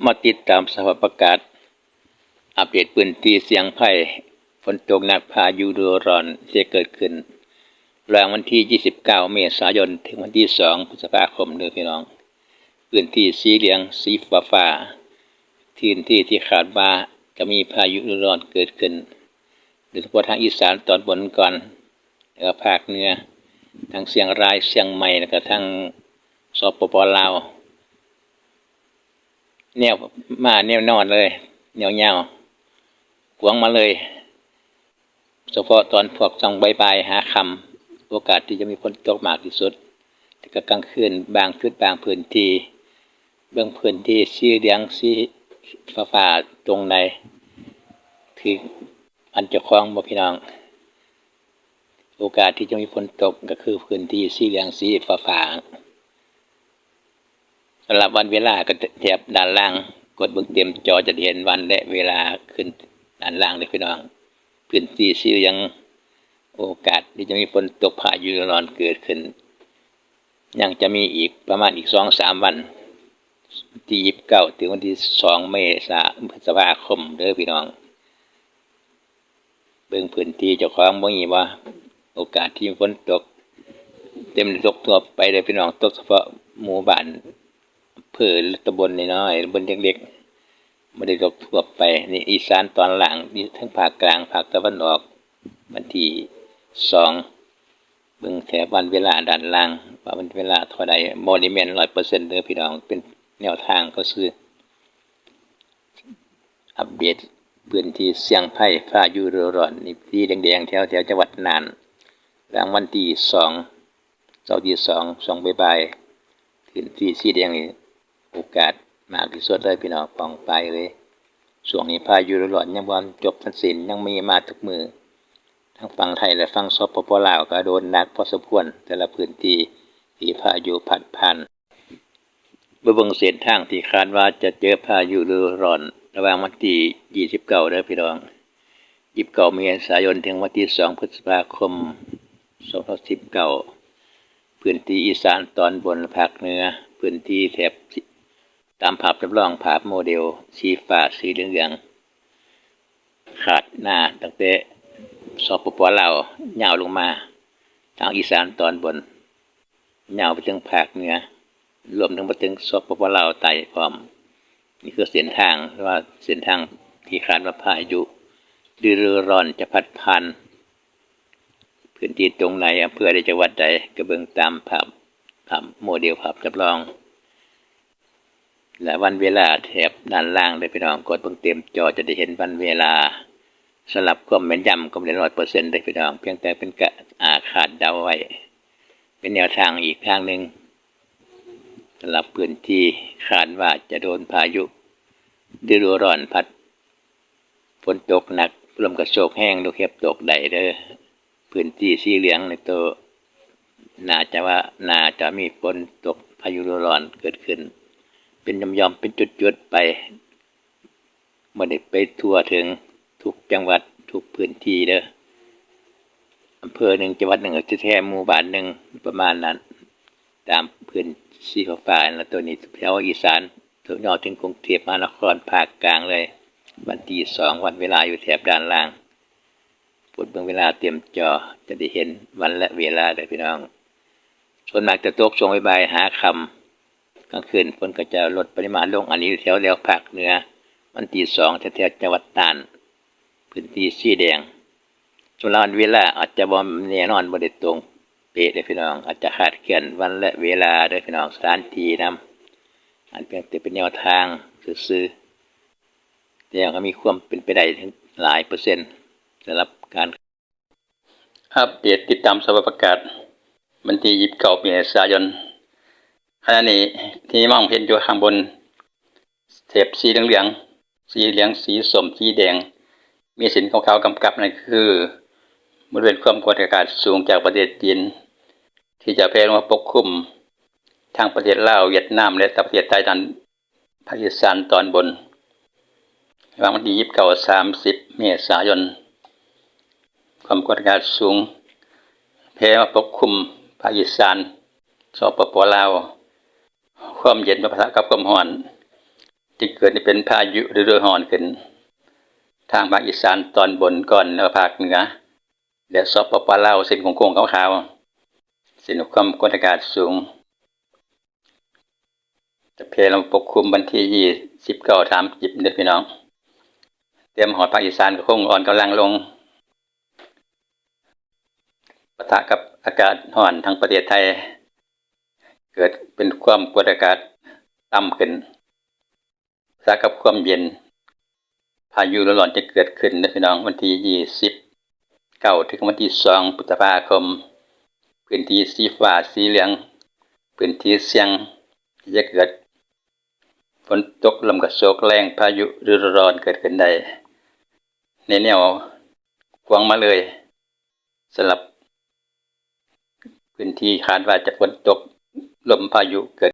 มาติดตามสภาพอากาศอัปเดตพื้นที่เสี่ยงภัยฝนตกหนักพายุฤดูร้อนที่เกิดขึ้นระหว่างวันที่ 29 เมษายน ถึงวันที่ 2 พฤษภาคมเด้อพี่น้องพื้นที่สีเหลืองสีฟ้าพื้นที่ที่คาดว่าจะมีพายุฤดูร้อนเกิดขึ้นโดยเฉพาะทางอีสานตอนบนก่อนแล้วก็ภาคเหนือทางเชียงรายเชียงใหม่แล้วก็ทางสปป.ลาวแนวนอนเลยแนวยาวกวางมาเลยเฉพาะตอนพวกช่องบ่ายๆหาค่ำโอกาสที่จะมีฝนตกมากที่สุดแต่ก็กลางคืนบางจุดบางพื้นที่เบื้องพื้นที่สีเหลืองสีฟ้าตรงในคืออันเจ้าของบ่พี่น้องโอกาสที่จะมีฝนตกก็คือพื้นที่สีเหลืองสีฟ้าสำหรับวันเวลาก็แถบด้านล่างกดเบิ่งเต็มจอจะเห็นวันและเวลาขึ้นด้านล่างเลยพี่น้องพื้นที่สีเหลืองโอกาสที่จะมีฝนตกพายุฤดูร้อนเกิดขึ้นยังจะมีอีกประมาณอีก 2-3 วันที่29ถึงวันที่2 พฤษภาคมเด้อพี่น้องเบิ่งพื้นที่เจ้าของบ่มีว่าโอกาสที่ฝนตกเต็มตกทั่วไปเด้อพี่น้องตกเฉพาะหมู่บ้านอำเภอตำบลน้อยๆตำบลเล็กๆบ่ได้ตกทั่วไปนี่อีสานตอนล่างนี่ทั้งภาคกลางภาคตะวันออกวันที่2เบิ่งแถบวันเวลาด้านล่างว่ามันเวลาเท่าใดบ่ได้แม่น 100% เด้อพี่น้องเป็นแนวทางก็คืออัปเดตพื้นที่เสี่ยงภัยพายุฤดูร้อนนี่สีแดงๆแถวจังหวัดน่านรางวันที่2เสาร์ที่2บ่ายๆพื้นที่สีแดงนี่โอกาสมากที่สุดเลยพี่น้องป้องไปเลยช่วงนี้พายุฤดูร้อนยังบ่จบทั้งสิ้นยังมีมาทุกมื้อทั้งฝั่งไทยและฝั่งสปป.ลาวก็โดนหนักพอสมควรแต่ละพื้นที่ที่พายุพัดผ่านเบิ่งเส้นทางที่คาดว่าจะเจอพายุฤดูร้อนระหว่างวันที่29เด้อพี่น้อง29 เมษายน ถึงวันที่ 2 พฤษภาคม 2019พื้นที่อีสานตอนบนภาคเหนือพื้นที่แถบตามภาพจำลองภาพโมเดลสีฟ้าสีเหลืองๆขาดหน้าตั้งแต่สปป.ลาวยาวลงมาทางอีสานตอนบนยาวไปถึงภาคเหนือรวมถึงไปถึงสปป.ลาวใต้พร้อมนี่คือเส้นทางว่าเส้นทางที่คาดว่าพายุฤดูร้อนจะพัดผ่านพื้นที่ตรงไหนอำเภอใดจังหวัดใดก็เบิ่งตามภาพโมเดลภาพจำลองและวันเวลาแถบด้านล่างได้พี่น้องกดเบิ่งเต็มจอจะได้เห็นวันเวลาสลับความแม่นยำก็ไม่ได้ 100% ได้พี่น้องเพียงแต่เป็นกะคาดเดาไว้เป็นแนวทางอีกทางนึงสำหรับพื้นที่คาดว่าจะโดนพายุฤดูร้อนพัดฝนตกหนักลมกระโชกแห้งลูกเห็บตกได้เด้อพื้นที่สีเหลืองในตัวน่าจะมีฝนตกพายุฤดูร้อนเกิดขึ้นเป็นย่อมๆเป็นจุดๆไปบ่ได้ไปทั่วถึงทุกจังหวัดทุกพื้นที่เด้ออำเภอหนึ่งจังหวัดหนึ่งจะแท้หมู่บ้านหนึ่งประมาณนั้นตามพื้นสีฟ้าๆแล้วตัวนี้แถวอีสานถึงยอดถึงกรุงเทพมหานครภาคกลางเลยวันที่2วันเวลาอยู่แถบด้านล่างกดเบิ่งเวลาเตรียมจอจะได้เห็นวันและเวลาได้พี่น้องส่วนมากจะตกช่วงบ่ายๆหาค่ำกลางคืนฝนก็จะลดปริมาณลงอันนี้แถวภาคเหนือวันที่2แถวจังหวัดน่านพื้นที่สีแดงส่วนวันเวลาอาจจะบ่แน่นอนบ่ได้ตรงเป๊ะเด้อพี่น้องอาจจะคาดเคลื่อนวันและเวลาเด้อพี่น้องสถานที่นำอันเพียงแต่เป็นแนวทางซื่อๆแต่ก็มีความเป็นไปได้ถึงหลายเปอร์เซ็นต์สำหรับการอัปเดตติดตามสภาพอากาศวันที่29 เมษายนขณะนี้ที่มองเห็นอยู่ข้างบนเทปสีเหลืองสีส้มสีแดงมีสีขาวๆกำกับนั่นคือบริเวณความกดอากาศสูงจากประเทศจีนที่จะแผ่ลงมาปกคลุมทางประเทศลาวเวียดนามและประเทศไทยด้านภาคอีสานตอนบนวันที่29-30 เมษายนความกดอากาศสูงแผ่มาปกคลุมภาคอีสานสปป.ลาวความเย็นมาปะทะกับความร้อน จะเกิดเป็นพายุฤดูร้อนขึ้นทางภาคอีสานตอนบนก่อนแล้วภาคเหนือและสปป.ลาวเส้นโค้งๆขาวๆเส้นความกดอากาศสูงจะแผ่ลงปกคลุมวันที่29-30เด้อพี่น้องเตรียมหอดภาคอีสานก็คงอ่อนกำลังลงปะทะกับอากาศร้อนทั้งประเทศไทยเกิดเป็นความกดอากาศต่ำขึ้นปะทะกับความเย็นพายุฤดูร้อนจะเกิดขึ้นเด้อพี่น้องวันที่29ถึงวันที่2พฤษภาคมพื้นที่สีฟ้าสีเหลืองพื้นที่เสี่ยงจะเกิดฝนตกลมกระโชกแรงพายุฤดูร้อนเกิดขึ้นได้ในแนวกว้างมาเลยสำหรับพื้นที่คาดว่าจะฝนตกลมพายุเกิด